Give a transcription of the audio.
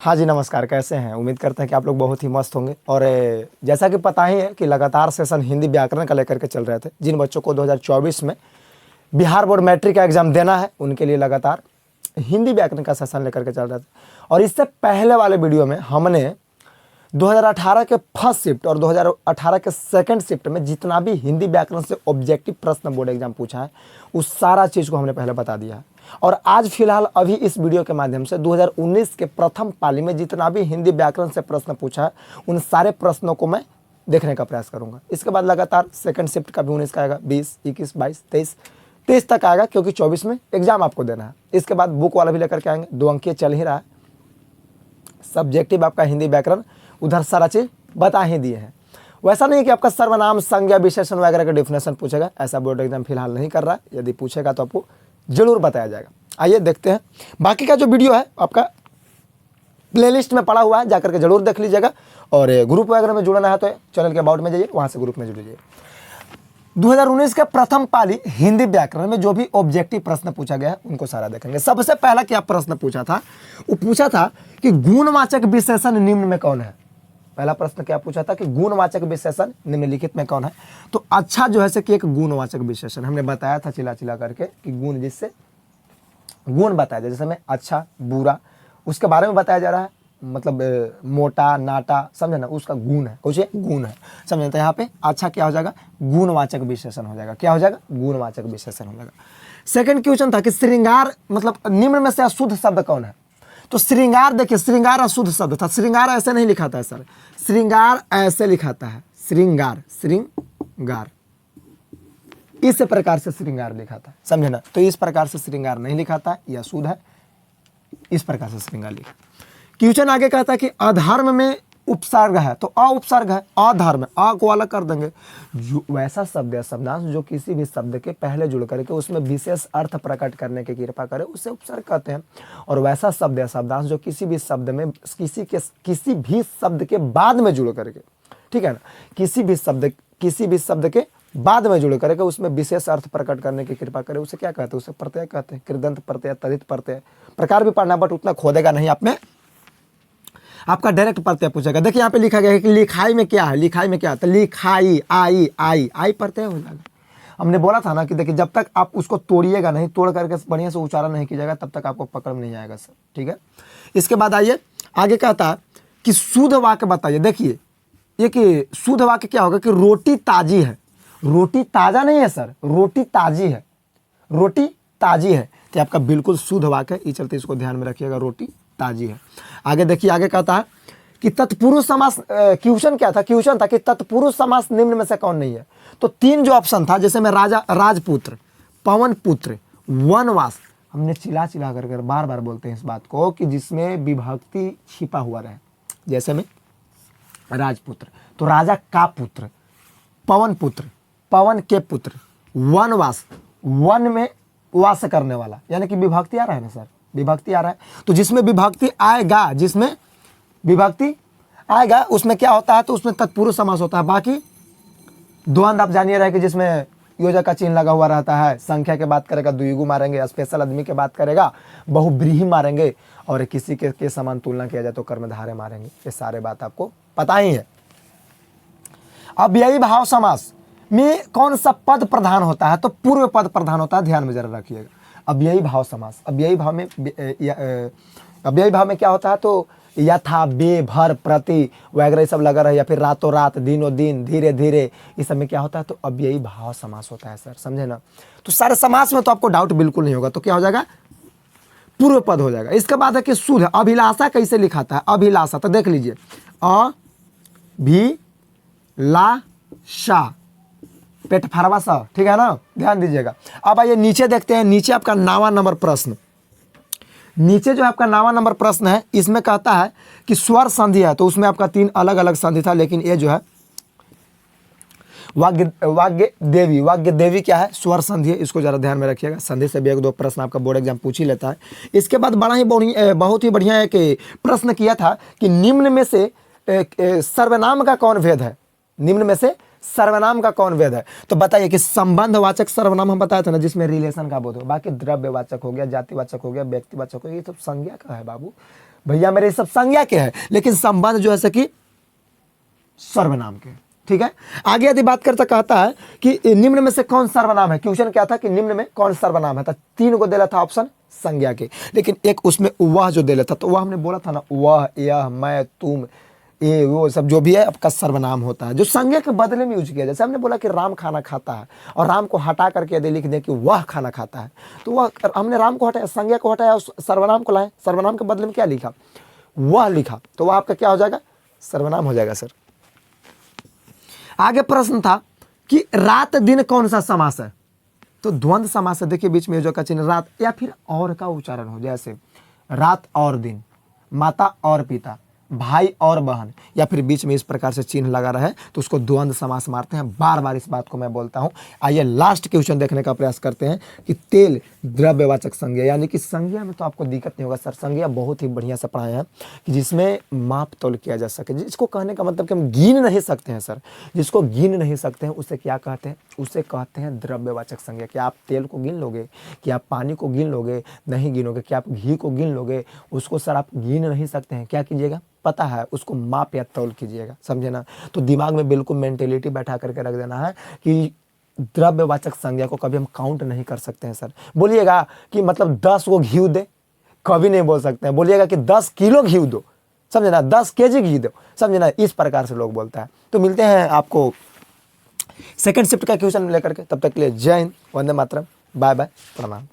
हाँ जी, नमस्कार। कैसे हैं? उम्मीद करते हैं कि आप लोग बहुत ही मस्त होंगे। और जैसा कि पता ही है कि लगातार सेशन हिंदी व्याकरण का लेकर के चल रहे थे। जिन बच्चों को 2024 में बिहार बोर्ड मैट्रिक का एग्ज़ाम देना है, उनके लिए लगातार हिंदी व्याकरण का सेशन लेकर के चल रहे थे। और इससे पहले वाले वीडियो में हमने 2018 के फर्स्ट शिफ्ट और 2018 के सेकंड शिफ्ट में जितना भी हिंदी व्याकरण से ऑब्जेक्टिव प्रश्न बोर्ड एग्जाम पूछा है, उस सारा चीज़ को हमने पहले बता दिया है। और आज फिलहाल अभी इस वीडियो के माध्यम से 2019 के प्रथम पाली में जितना भी हिंदी व्याकरण से प्रश्न पूछा है, उन सारे प्रश्नों को मैं देखने का प्रयास करूंगा। इसके बाद लगातार सेकंड शिफ्ट का भी 19 का आएगा, 20, 21, 22, 23 तक आएगा, क्योंकि 24 में एग्जाम आपको देना है। इसके बाद बुक वाला भी लेकर के आएंगे। 2 अंकीय चल ही रहा है, सब्जेक्टिव आपका हिंदी व्याकरण, उधर सारा चीज़ बता ही दिए हैं। वैसा नहीं कि आपका सर्वनाम, संज्ञा, विशेषण वगैरह का डेफिनेशन पूछेगा, ऐसा बोर्ड एग्जाम फिलहाल नहीं कर रहा है। यदि पूछेगा तो आपको जरूर बताया जाएगा। आइए देखते हैं। बाकी का जो वीडियो है आपका प्लेलिस्ट में पड़ा हुआ है, जाकर के जरूर देख लीजिएगा। और ग्रुप वगैरह में जुड़ना है तो चैनल के अबाउट में जाइए, वहाँ से ग्रुप में जुड़ लीजिए। 2019 के प्रथम पाली हिंदी व्याकरण में जो भी ऑब्जेक्टिव प्रश्न पूछा गया है, उनको सारा देखेंगे। सबसे पहला क्या प्रश्न पूछा था? वो पूछा था कि गुणवाचक विशेषण निम्न में कौन है। पहला प्रश्न क्या पूछा था कि गुणवाचक विशेषण निम्नलिखित में कौन है। तो अच्छा जो है कि एक गुणवाचक विशेषण हमने बताया था चिल्ला चिल्ला करके कि गुण, जिससे गुण बताया जाए, जैसे में अच्छा, बुरा, उसके बारे में बताया जा रहा है। मतलब मोटा, नाटा, समझे ना, उसका गुण है, कुछ गुण है, समझे। तो यहाँ पे अच्छा क्या हो जाएगा? गुणवाचक विशेषण हो जाएगा। क्या हो जाएगा? गुणवाचक विशेषण हो जाएगा। सेकंड क्वेश्चन था कि श्रृंगार मतलब निम्न में से अशुद्ध शब्द कौन है। तो श्रृंगार, देखिए श्रृंगार अशुद्ध शब्द था। श्रृंगार ऐसे नहीं लिखा था सर, श्रृंगार ऐसे लिखाता है, श्रृंगार, श्रृंगार इस प्रकार से श्रृंगार लिखा था, समझे ना। तो इस प्रकार से श्रृंगार नहीं लिखा था, यह अशुद्ध है। इस प्रकार से श्रृंगार लिखा। क्वेश्चन आगे कहता है कि अधर्म में उपसर्ग है, तो अ उपसर्ग है, अधर्म, अ को अलग कर देंगे। जो वैसा शब्द या शब्दांश जो किसी भी शब्द के पहले जुड़ करके उसमें विशेष अर्थ प्रकट करने की कृपा करे, उसे उपसर्ग कहते हैं। और वैसा शब्द या शब्दांश जो किसी भी शब्द में किसी भी शब्द के बाद में जुड़ करके, ठीक है ना, किसी भी शब्द के बाद में जुड़ करके उसमें विशेष अर्थ प्रकट करने की कृपा करे, उसे क्या कहते हैं? उसे प्रत्यय कहते हैं। कृदंत प्रत्यय, तदित प्रत्यय, प्रकार भी पढ़ना, बट उतना खोदेगा नहीं आप में, आपका डायरेक्ट प्रत्यय पूछेगा। देखिए यहाँ पे लिखा गया है कि लिखाई में क्या है, लिखाई में क्या है, तो लिखाई, आई प्रत्यय हो जाएगा। हमने बोला था ना कि देखिए जब तक आप उसको तोड़िएगा नहीं, तोड़ करके बढ़िया से उच्चारण नहीं कीजिएगा, तब तक आपको पकड़ में नहीं आएगा सर, ठीक है। इसके बाद आइए आगे कहता कि शुद्ध वाक्य बताइए। देखिए ये कि शुद्ध वाक्य क्या होगा कि रोटी ताजी है। रोटी ताजा नहीं है सर, रोटी ताजी है, रोटी ताजी है, तो आपका बिल्कुल शुद्ध वाक्य है। इस चलते इसको ध्यान में रखिएगा, रोटी ताजी है। आगे देखिए, आगे कहता है कि तत्पुरुष समास, क्वेश्चन क्या था? क्वेश्चन था कि तत्पुरुष समास निम्न में से कौन नहीं है। तो 3 जो ऑप्शन था, जैसे में राजा, राजपुत्र, पवन पुत्र, वनवास। हमने चिल्ला चिल्ला कर बार बार बोलते हैं इस बात को कि जिसमें विभक्ति छिपा हुआ रहे। जैसे में राजपुत्र, तो राजा का पुत्र, पवन पुत्र, पवन के पुत्र, वनवास, वन में वास करने वाला, यानी कि विभक्ति आ रहा है ना सर, विभक्ति आ रहा है। तो जिसमें विभक्ति आएगा, जिसमें विभक्ति आएगा उसमें क्या होता है? तो उसमें तत्पुरुष समास होता है। बाकी द्वंद्व आप जानिए रहे कि जिसमें योजक का चिन्ह लगा हुआ रहता है, संख्या के बात करेगा द्विगु मारेंगे, स्पेशल आदमी के बात करेगा बहुब्रीहि मारेंगे, और किसी के समान तुलना किया जाए तो कर्मधारय मारेंगे। ये सारे बात आपको पता ही है। अव्ययी भाव समास में कौन सा पद प्रधान होता है? तो पूर्व पद प्रधान होता है, ध्यान में जरा रखिएगा। अव्ययी भाव समास, अव्ययी भाव में क्या होता है? तो यथा, बे, भर, प्रति वगैरह सब लगा रहे, या फिर रातों रात, दिनों दिन, धीरे धीरे, इस सब में क्या होता है? तो अव्ययी भाव समास होता है सर, समझे ना। तो सारे समास में तो आपको डाउट बिल्कुल नहीं होगा। तो क्या हो जाएगा? पूर्व पद हो जाएगा। इसके बाद है कि शुद्ध अभिलाषा कैसे लिखाता है? अभिलाषा, तो देख लीजिए, अभिलाषा, पेट फरवा सा, ठीक है ना, ध्यान दीजिएगा। अब आइए नीचे देखते हैं। नीचे आपका 9वां नंबर प्रश्न, नीचे जो आपका 9वां नंबर प्रश्न है, इसमें कहता है कि स्वर संधि है। तो उसमें आपका 3 अलग अलग संधि था, लेकिन ये जो है वाग्य देवी क्या है? स्वर संधि है। इसको जरा ध्यान में रखिएगा, संधि से भी 1-2 प्रश्न आपका बोर्ड एग्जाम पूछ ही लेता है। इसके बाद बहुत ही बढ़िया एक प्रश्न किया था कि निम्न में से सर्वनाम का कौन भेद है? निम्न में से सर्वनाम का कौन वेद है? तो बताइए कि संबंधवाचक सर्वनाम हम बताए थे ना, जिसमें रिलेशन का बोध हो। बाकी द्रव्यवाचक हो गया, जातिवाचक हो गया, व्यक्तिवाचक हो गया, ये सब संज्ञा का है बाबू। भैया मेरे सब संज्ञा के हैं, लेकिन संबंध जो है सो कि सर्वनाम के। ठीक है, आगे यदि बात करता कहता है कि निम्न में से कौन सर्वनाम है। क्वेश्चन क्या था कि निम्न में कौन सर्वनाम है, तो 3 को दे था ऑप्शन संज्ञा के, लेकिन एक उसमें वह जो दे था, तो वह हमने बोला था ना, वह, यह, मैं, तुम, ये वो सब जो भी है आपका सर्वनाम होता है, जो संज्ञा के बदले में यूज किया। जैसे हमने बोला कि राम खाना खाता है, और राम को हटा करके यदि लिख दें कि वह खाना खाता है, तो वह हमने राम को हटाया, संज्ञा को हटाया, उस सर्वनाम को लाए, सर्वनाम के बदले में क्या लिखा, वह लिखा, तो वह आपका क्या हो जाएगा, सर्वनाम हो जाएगा सर। आगे प्रश्न था कि रात दिन कौन सा समास है, तो द्वंद्व समास है। देखिए बीच में जो का चिन्ह रात या फिर और का उच्चारण हो, जैसे रात और दिन, माता और पिता, भाई और बहन, या फिर बीच में इस प्रकार से चिन्ह लगा रहा है तो उसको द्वंद्व समास मारते हैं। बार बार इस बात को मैं बोलता हूं। आइए लास्ट क्वेश्चन देखने का प्रयास करते हैं कि तेल द्रव्यवाचक संज्ञा, यानी कि संज्ञा में तो आपको दिक्कत नहीं होगा सर, संज्ञा बहुत ही बढ़िया से पढ़ाए हैं कि जिसमें माप तोल किया जा सके। जिसको कहने का मतलब कि हम गिन नहीं सकते हैं सर, जिसको गिन नहीं सकते हैं उसे क्या कहते हैं, उसे कहते हैं द्रव्यवाचक संज्ञा। क्या आप तेल को गिन लोगे, क्या आप पानी को गिन लोगे, नहीं गिनोगे। क्या आप घी को गिन लोगे, उसको सर आप गिन नहीं सकते हैं। क्या कीजिएगा पता है, उसको माप या तौल कीजिएगा, समझे ना। तो दिमाग में बिल्कुल मेंटेलिटी बैठा करके रख देना है कि द्रव्यवाचक संज्ञा को कभी हम काउंट नहीं कर सकते हैं सर। बोलिएगा कि मतलब 10 को घी दे, कभी नहीं बोल सकते हैं। बोलिएगा कि 10 किलो घी दो, समझे ना, 10 केजी घी दो, समझे ना, इस प्रकार से लोग बोलता है। तो मिलते हैं आपको सेकंड शिफ्ट का क्वेश्चन लेकर के, तब तक के लिए जय हिंद, वंदे मातरम, बाय बाय, प्रणाम।